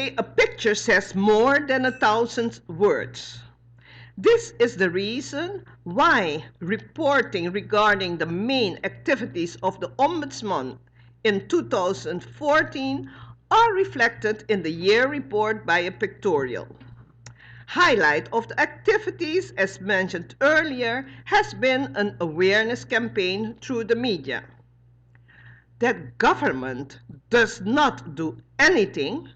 say a picture says more than 1,000 words. This is the reason why reporting regarding the main activities of the Ombudsman in 2014 are reflected in the year report by a pictorial. Highlight of the activities, as mentioned earlier, has been an awareness campaign through the media. That government does not do anything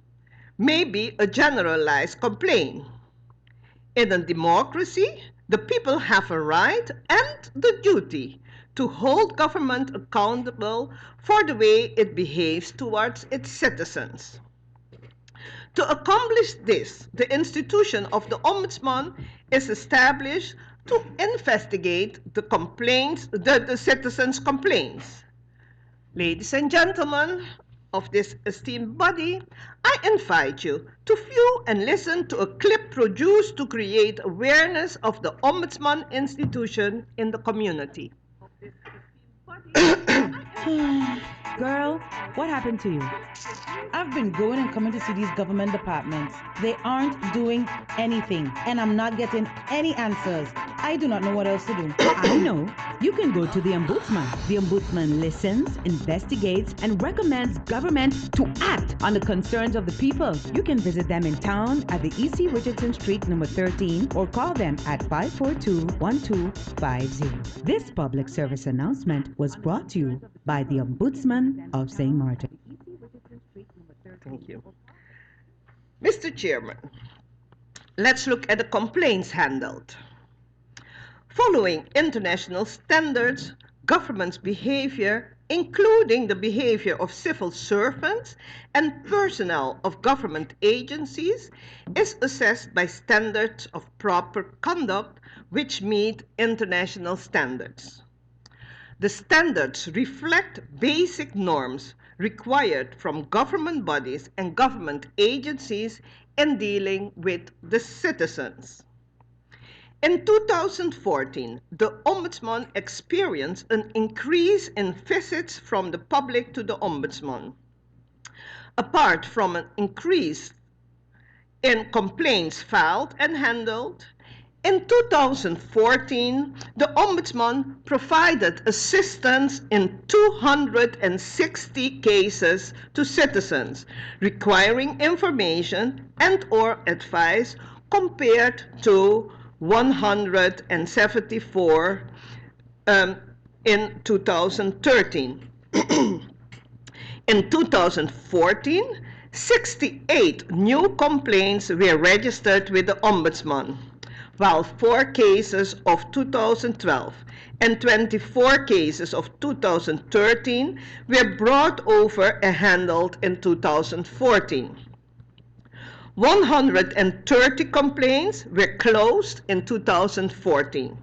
may be a generalized complaint. In a democracy, the people have a right and the duty to hold government accountable for the way it behaves towards its citizens. To accomplish this, the institution of the Ombudsman is established to investigate the citizens' complaints. Ladies and gentlemen of this esteemed body, I invite you to view and listen to a clip produced to create awareness of the Ombudsman institution in the community. Girl, what happened to you? I've been going and coming to see these government departments. They aren't doing anything, and I'm not getting any answers. I do not know what else to do. I know. You can go to the Ombudsman. The Ombudsman listens, investigates, and recommends government to act on the concerns of the people. You can visit them in town at the E.C. Richardson Street, number 13, or call them at 542-1250. This public service announcement was brought to you by the Ombudsman of St. Martin. Thank you. Mr. Chairman, let's look at the complaints handled. Following international standards, government's behavior, including the behavior of civil servants and personnel of government agencies, is assessed by standards of proper conduct which meet international standards. The standards reflect basic norms required from government bodies and government agencies in dealing with the citizens. In 2014, the Ombudsman experienced an increase in visits from the public to the Ombudsman. Apart from an increase in complaints filed and handled, in 2014, the Ombudsman provided assistance in 260 cases to citizens requiring information and/or advice compared to 174 in 2013. In 2014, 68 new complaints were registered with the Ombudsman, while 4 cases of 2012 and 24 cases of 2013 were brought over and handled in 2014. 130 complaints were closed in 2014,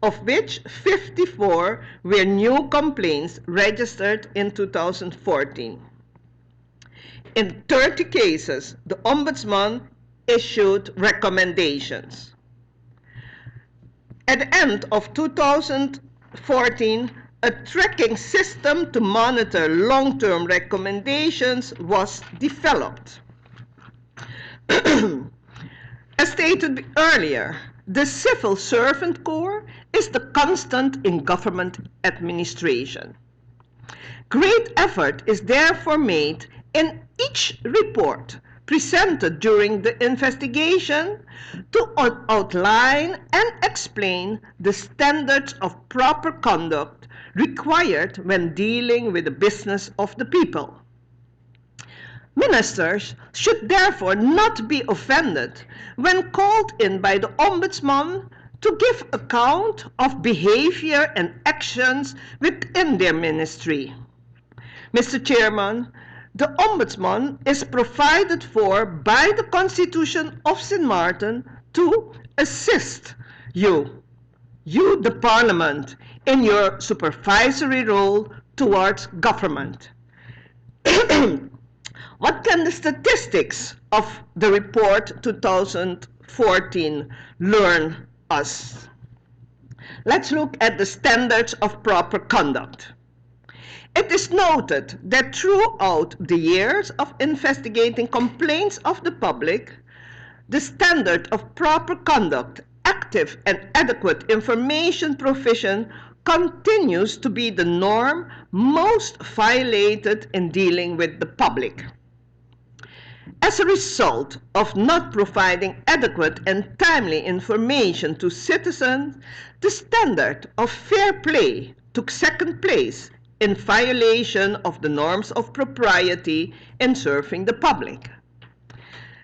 of which 54 were new complaints registered in 2014. In 30 cases, the Ombudsman issued recommendations. At the end of 2014, a tracking system to monitor long-term recommendations was developed. As stated earlier, the civil servant corps is the constant in government administration. Great effort is therefore made in each report presented during the investigation to outline and explain the standards of proper conduct required when dealing with the business of the people. Ministers should therefore not be offended when called in by the Ombudsman to give account of behavior and actions within their ministry. Mr. Chairman, the Ombudsman is provided for by the Constitution of St. Martin to assist you, the Parliament, in your supervisory role towards government. What can the statistics of the report 2014 learn us? Let's look at the standards of proper conduct. It is noted that throughout the years of investigating complaints of the public, the standard of proper conduct, active and adequate information provision continues to be the norm most violated in dealing with the public. As a result of not providing adequate and timely information to citizens, the standard of fair play took second place in violation of the norms of propriety in serving the public.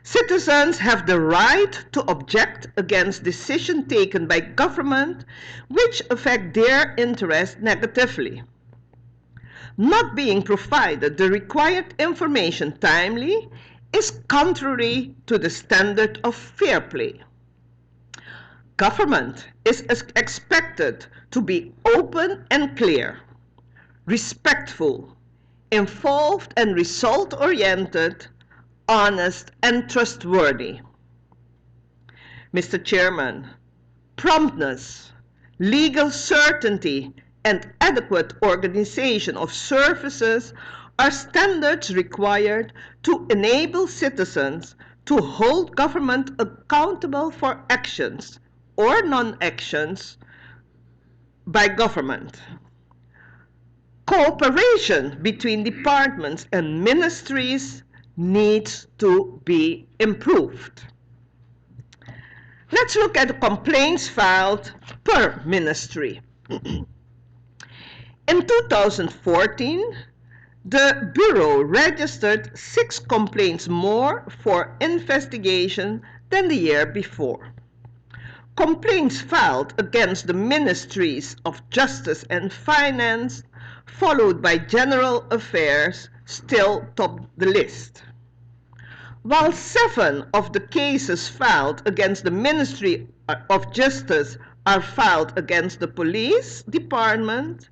Citizens have the right to object against decisions taken by government which affect their interests negatively. Not being provided the required information timely is contrary to the standard of fair play. Government is expected to be open and clear, respectful, involved and result-oriented, honest and trustworthy. Mr. Chairman, promptness, legal certainty, and adequate organization of services are standards required to enable citizens to hold government accountable for actions or non-actions by government. Cooperation between departments and ministries needs to be improved. Let's look at the complaints filed per ministry. In 2014, the Bureau registered 6 complaints more for investigation than the year before. Complaints filed against the Ministries of Justice and Finance, followed by General Affairs, still top the list. While 7 of the cases filed against the Ministry of Justice are filed against the Police Department,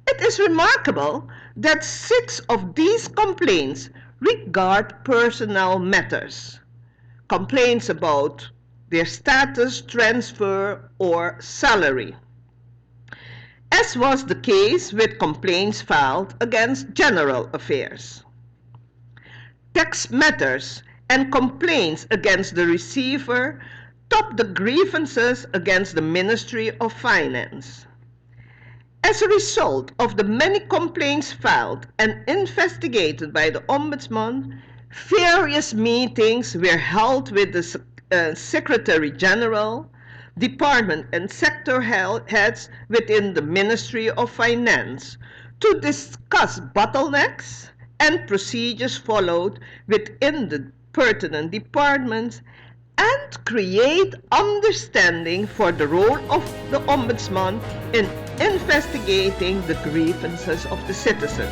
it is remarkable that 6 of these complaints regard personnel matters, complaints about their status, transfer, or salary, as was the case with complaints filed against General Affairs. Tax matters and complaints against the receiver top the grievances against the Ministry of Finance. As a result of the many complaints filed and investigated by the Ombudsman, various meetings were held with the Secretary General, department and sector heads within the Ministry of Finance to discuss bottlenecks and procedures followed within the pertinent departments and create understanding for the role of the Ombudsman in investigating the grievances of the citizens.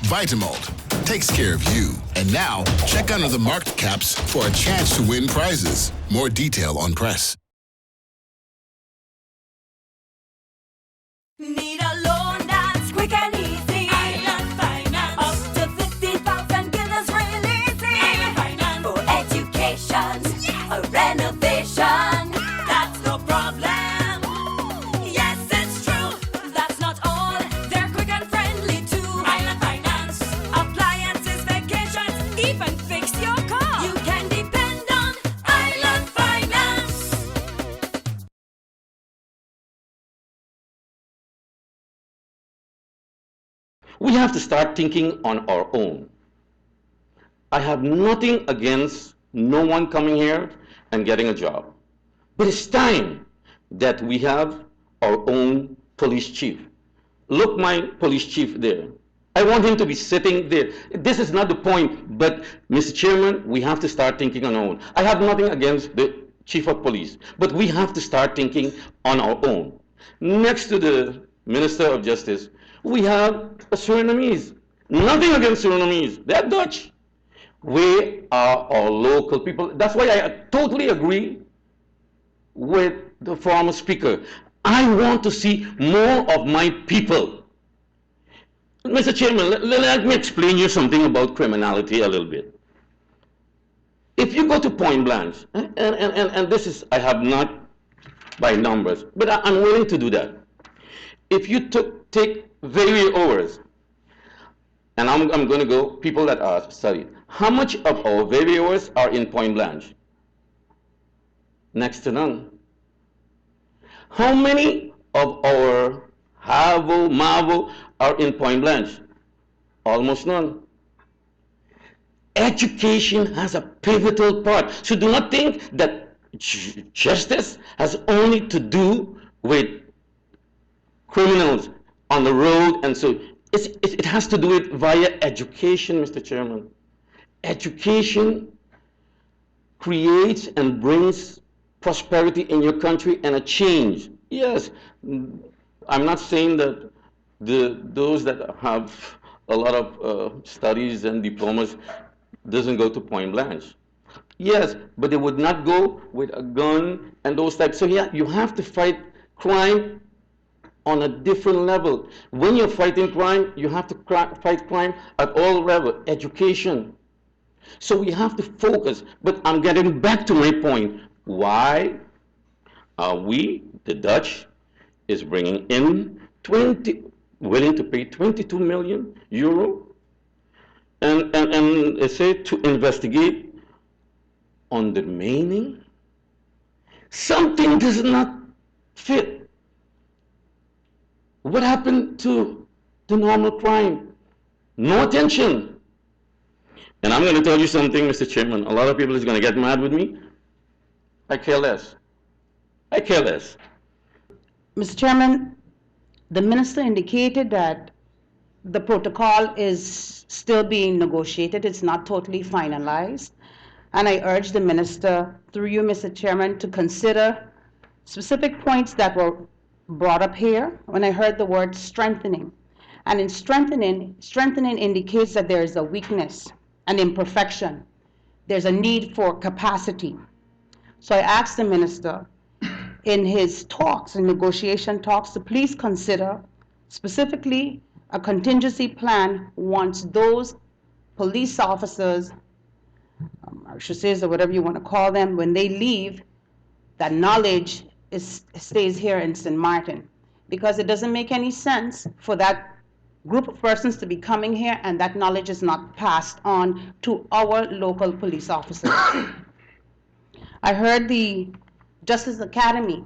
Vitamalt takes care of you. And now, check under the marked caps for a chance to win prizes. More detail on press. Need a loan that's quick and easy. Island Finance. Up to 50,000 guineas real easy. Island Finance. For education, yeah. A renovation. That's no problem. Yes, it's true. That's not all. They're quick and friendly too. Island Finance. Appliances, vacations, even fix your car. You can depend on Island Finance. We have to start thinking on our own. I have nothing against no one coming here and getting a job. But it's time that we have our own police chief. Look, my police chief there. I want him to be sitting there. This is not the point, but Mr. Chairman, we have to start thinking on our own. I have nothing against the chief of police, but we have to start thinking on our own. Next to the Minister of Justice, we have a Surinamese. Nothing against Surinamese. They're Dutch. We are our local people. That's why I totally agree with the former speaker. I want to see more of my people. Mr. Chairman, let me explain you something about criminality a little bit. If you go to Point Blanche, and this is, I have not by numbers, but I'm willing to do that. If you take various hours, and I'm going to go, people that are studied, how much of our various are in Point Blanche? Next to none. How many of our Havo, Mavo are in Point Blanche? Almost none. Education has a pivotal part. So do not think that justice has only to do with criminals on the road, and so it has to do with via education, Mr. Chairman. Education creates and brings prosperity in your country and a change. Yes, I'm not saying that those that have a lot of studies and diplomas doesn't go to Point Blanche. Yes, but they would not go with a gun and those types. So yeah, you have to fight crime on a different level. When you're fighting crime, you have to fight crime at all levels. Education. So we have to focus. But I'm getting back to my point. Why are we, the Dutch, is bringing in willing to pay 22 million euro and say to investigate on the remaining? Something does not fit. What happened to the normal crime? No attention. And I'm going to tell you something, Mr. Chairman. A lot of people is going to get mad with me. I care less. I care less. Mr. Chairman, the minister indicated that the protocol is still being negotiated. It's not totally finalized. And I urge the minister, through you, Mr. Chairman, to consider specific points that were brought up here when I heard the word strengthening. And in strengthening indicates that there is a weakness, an imperfection. There's a need for capacity. So I asked the minister in his talks, in negotiation talks, to please consider specifically a contingency plan once those police officers, I should say, or whatever you want to call them, when they leave, that knowledge stays here in St. Martin. Because it doesn't make any sense for that group of persons to be coming here and that knowledge is not passed on to our local police officers. I heard the Justice Academy,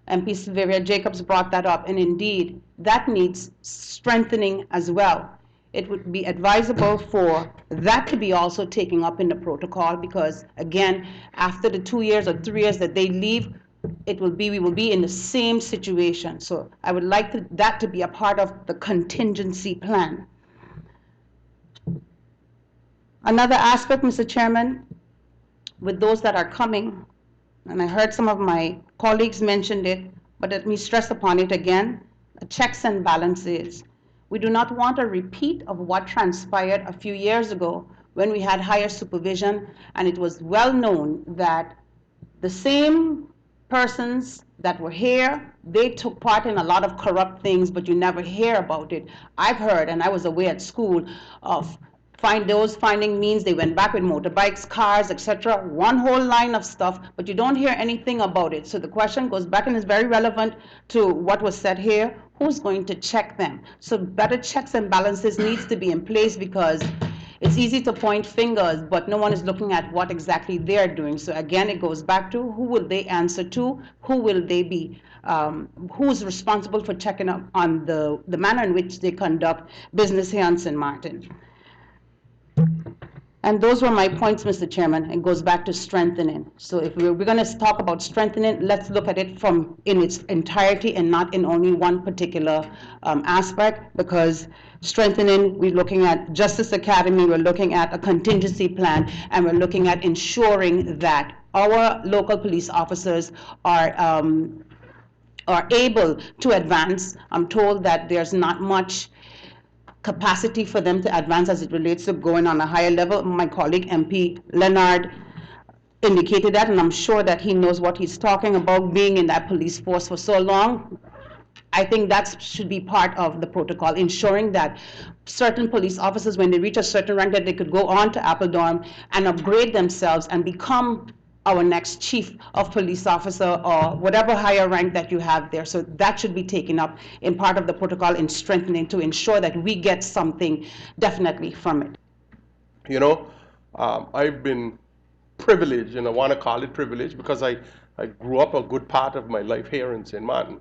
MP Sylvia Jacobs brought that up, and indeed, that needs strengthening as well. It would be advisable for that to be also taken up in the protocol because, again, after the 2 years or 3 years that they leave, we will be in the same situation. So I would like that to be a part of the contingency plan. Another aspect, Mr. Chairman, with those that are coming, and I heard some of my colleagues mentioned it, but let me stress upon it again, checks and balances. We do not want a repeat of what transpired a few years ago when we had higher supervision, and it was well known that the same persons that were here, they took part in a lot of corrupt things, but you never hear about it. I've heard, and I was away at school, of finding means they went back with motorbikes, cars, etc. One whole line of stuff, but you don't hear anything about it. So the question goes back and is very relevant to what was said here. Who's going to check them? So better checks and balances needs to be in place because it's easy to point fingers, but no one is looking at what exactly they're doing. So again, it goes back to who will they answer to? Who will they be? Who's responsible for checking up on the manner in which they conduct business here on St. Martin? And those were my points, Mr. Chairman. It goes back to strengthening. So if we're going to talk about strengthening, let's look at it in its entirety and not in only one particular aspect, because strengthening, we're looking at Justice Academy, we're looking at a contingency plan, and we're looking at ensuring that our local police officers are able to advance. I'm told that there's not much capacity for them to advance as it relates to going on a higher level. My colleague MP Leonard indicated that, and I'm sure that he knows what he's talking about, being in that police force for so long. I think that should be part of the protocol, ensuring that certain police officers, when they reach a certain rank, that they could go on to Appledorn and upgrade themselves and become our next chief of police officer or whatever higher rank that you have there. So that should be taken up in part of the protocol in strengthening to ensure that we get something definitely from it. You know, I've been privileged, and I want to call it privilege because I grew up a good part of my life here in St. Martin.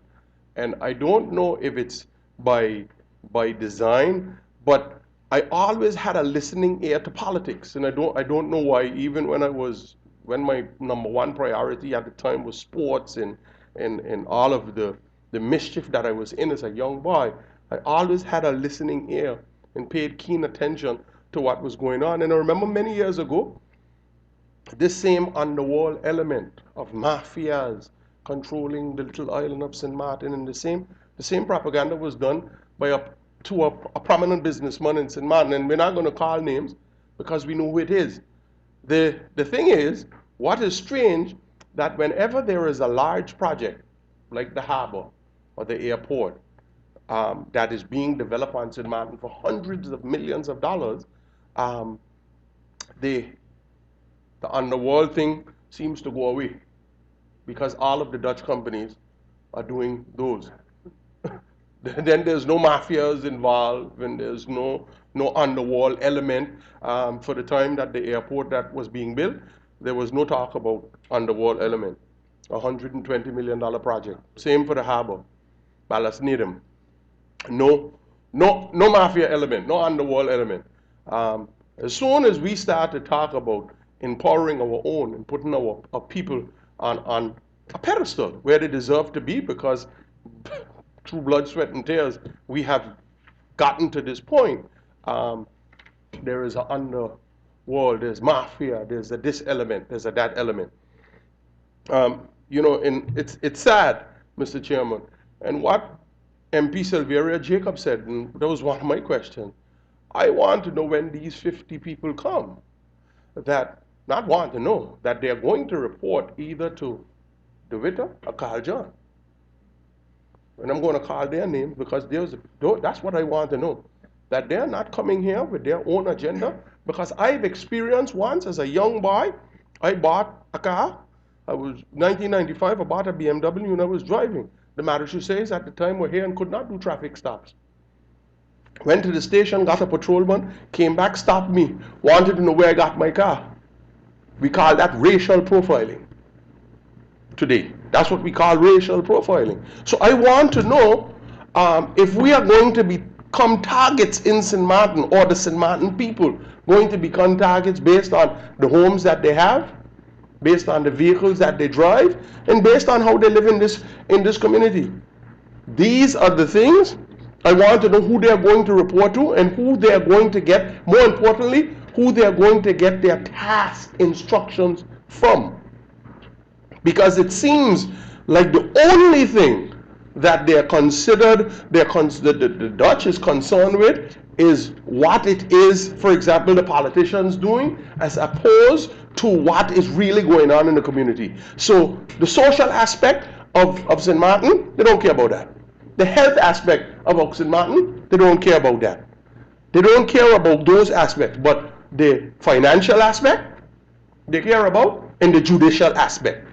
And I don't know if it's by design, but I always had a listening ear to politics. And I don't know why, even when my number one priority at the time was sports and all of the mischief that I was in as a young boy, I always had a listening ear and paid keen attention to what was going on. And I remember many years ago, this same underworld element of mafias controlling the little island of St. Martin, and the same propaganda was done by a prominent businessman in St. Martin, and we're not going to call names because we know who it is. The thing is, what is strange, that whenever there is a large project like the harbor or the airport that is being developed on St. Martin for hundreds of millions of dollars, the underworld thing seems to go away, because all of the Dutch companies are doing those. Then there's no mafias involved, and there's no underworld element. For the time that the airport that was being built, there was no talk about underworld element. $120 million project. Same for the harbor, Ballast Needham. No mafia element, no underworld element. As soon as we start to talk about empowering our own and putting our people on a pedestal where they deserve to be, because through blood, sweat, and tears, we have gotten to this point. There is an underworld, there's mafia, there's a this element, there's a that element. You know, and it's sad, Mr. Chairman. And what MP Silveria Jacob said, and that was one of my questions, I want to know when these 50 people come, that they're going to report either to DeWitter or Carl John. And I'm going to call their names because that's what I want to know. That they're not coming here with their own agenda, because I've experienced once as a young boy, I bought a car. I was 1995, I bought a BMW and I was driving. The marechaussees at the time were here and could not do traffic stops. Went to the station, got a patrolman, came back, stopped me, wanted to know where I got my car. We call that racial profiling today. That's what we call racial profiling. So I want to know if we are going to become targets in St. Martin, or the St. Martin people going to become targets based on the homes that they have, based on the vehicles that they drive, and based on how they live in this community. These are the things I want to know, who they are going to report to and who they are going to get, more importantly, who they are going to get their task instructions from. Because it seems like the only thing that they're considered, the Dutch is concerned with, is what it is, for example, the politicians doing, as opposed to what is really going on in the community. So the social aspect of St. Martin, they don't care about that. The health aspect of St. Martin, they don't care about that. They don't care about those aspects, but the financial aspect, they care about, and the judicial aspect.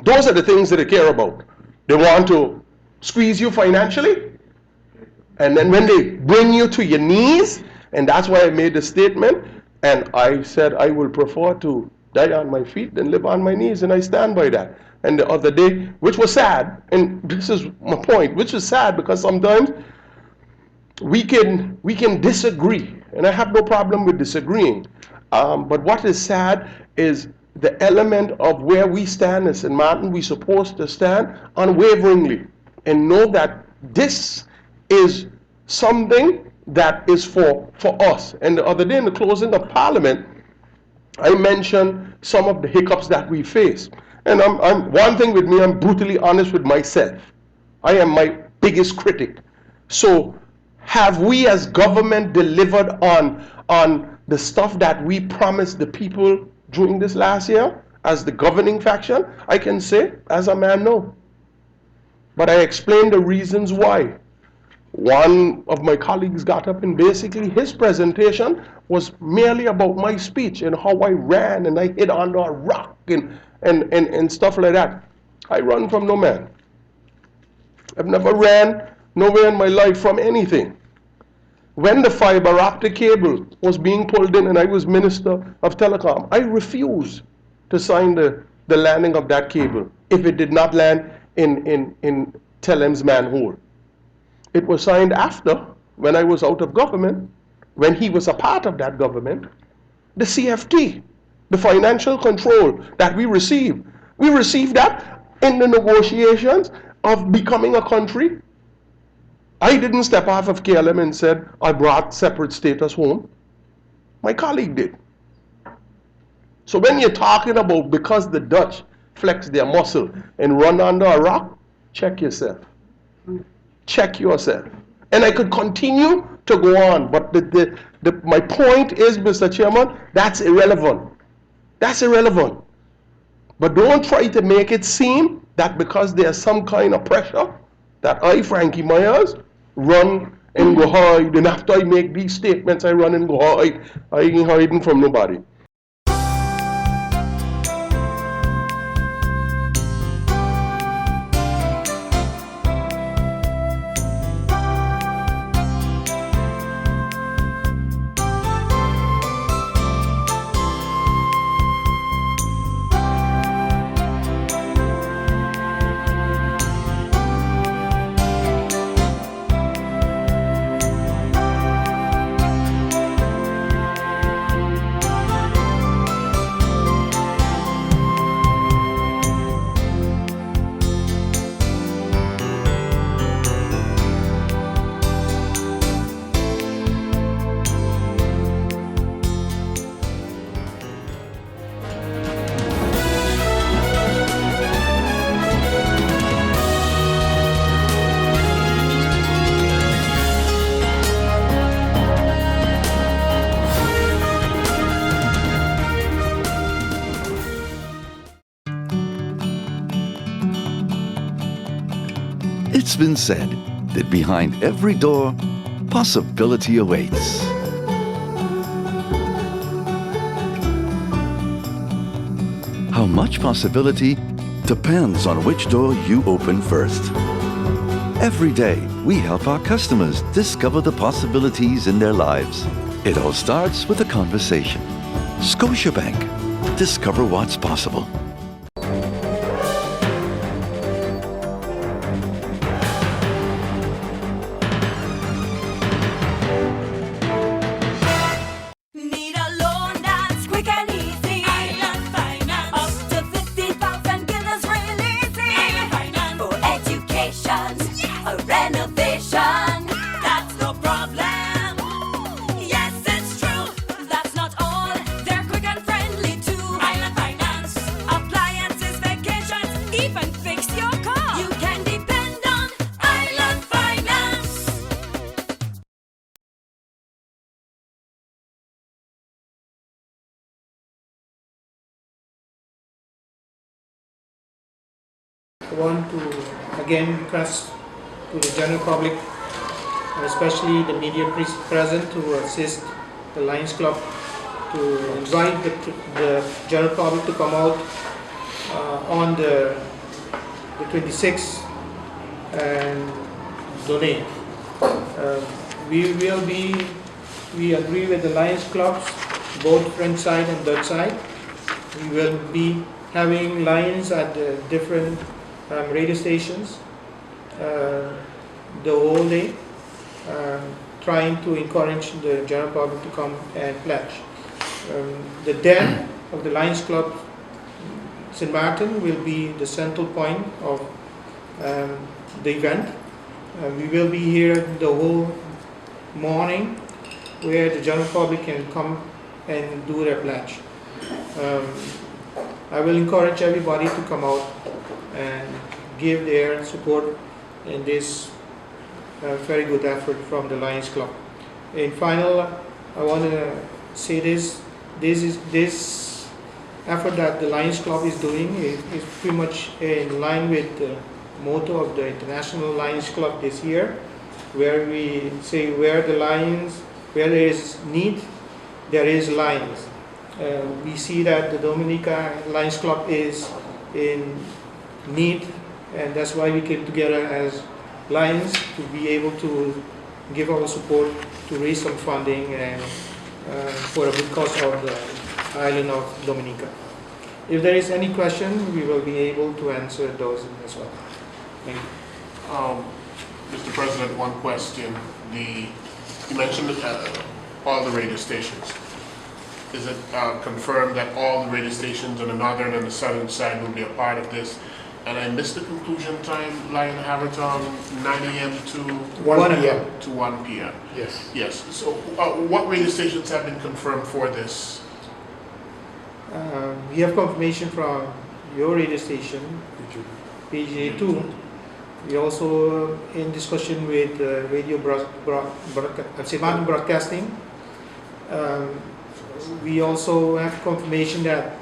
Those are the things that they care about. They want to squeeze you financially, and then when they bring you to your knees, and that's why I made the statement, and I said I will prefer to die on my feet than live on my knees, and I stand by that. And the other day, which was sad, and this is my point, which is sad because sometimes we can disagree, and I have no problem with disagreeing. But what is sad is the element of where we stand as St. Martin. We're supposed to stand unwaveringly and know that this is something that is for us. And the other day in the closing of Parliament, I mentioned some of the hiccups that we face. And one thing with me, I'm brutally honest with myself. I am my biggest critic. So Have we as government delivered on the stuff that we promised the people during this last year as the governing faction? I can say, as a man, no. But I explained the reasons why. One of my colleagues got up and basically his presentation was merely about my speech and how I ran and I hid under a rock and stuff like that. I run from no man. I've never ran nowhere in my life from anything. When the fiber optic cable was being pulled in and I was Minister of Telecom, I refused to sign the landing of that cable if it did not land in Telem's manhole. It was signed after, when I was out of government, when he was a part of that government, the CFT, the financial control that we received. We received that in the negotiations of becoming a country. I didn't step off of KLM and said, I brought separate status home. My colleague did. So when you're talking about because the Dutch flex their muscle and run under a rock, check yourself. Check yourself. And I could continue to go on, but my point is, Mr. Chairman, that's irrelevant. That's irrelevant. But don't try to make it seem that because there's some kind of pressure that I, Frankie Myers, run and go hide, and after I make these statements, I run and go hide. I ain't hiding from nobody. It's been said that behind every door, possibility awaits. How much possibility depends on which door you open first. Every day, we help our customers discover the possibilities in their lives. It all starts with a conversation. Scotiabank. Discover what's possible. Need a loan that's quick and easy. Island Finance. Up to 50,000 guineas real easy. Island Finance. For education, a renovation. That's no problem. Yes, it's true. That's not all. They're quick and friendly too. Island Finance. Appliances, vacations, even fix your car. You can depend on Island Finance. I want to again request to the general public, and especially the media present, to assist the Lions Club, to invite the general public to come out on the 26th and donate. We agree with the Lions Clubs, both French side and Dutch side. We will be having Lions at the different radio stations the whole day, trying to encourage the general public to come and pledge. The den of the Lions Club St. Martin will be the central point of the event. We will be here the whole morning, where the general public can come and do their pledge. I will encourage everybody to come out and give their support in this very good effort from the Lions Club. In final, I want to say this effort that the Lions Club is doing is pretty much in line with the motto of the International Lions Club this year, where we say where there is need, there is Lions. We see that the Dominica Lions Club is in need, and that's why we came together as Lions to be able to give our support to raise some funding and for a good cause of the island of Dominica. If there is any question, we will be able to answer those as well. Thank you. Mr. President, one question. You mentioned all the radio stations. Is it confirmed that all the radio stations on the northern and the southern side will be a part of this? And I missed the conclusion time, Lion Haverton, 9 a.m. to 1 p.m. To 1 p.m. Yes. Yes. So what radio stations have been confirmed for this? We have confirmation from your radio station, PGA2. We also in discussion with Sept Broadcasting. We also have confirmation that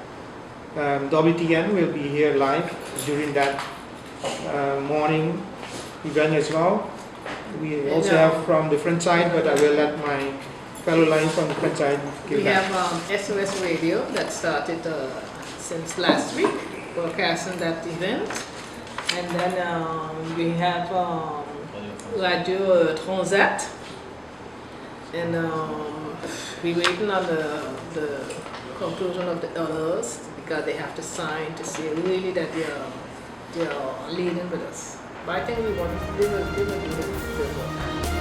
WTN will be here live during that morning event as well. We also have from the front side, but I will let my fellow lines from the front side give We that. have SOS Radio that started since last week, broadcasting that event. And then we have Radio Transat. And we're waiting on the conclusion of the others because they have to sign to say really that they're leading with us. But I think we will do it.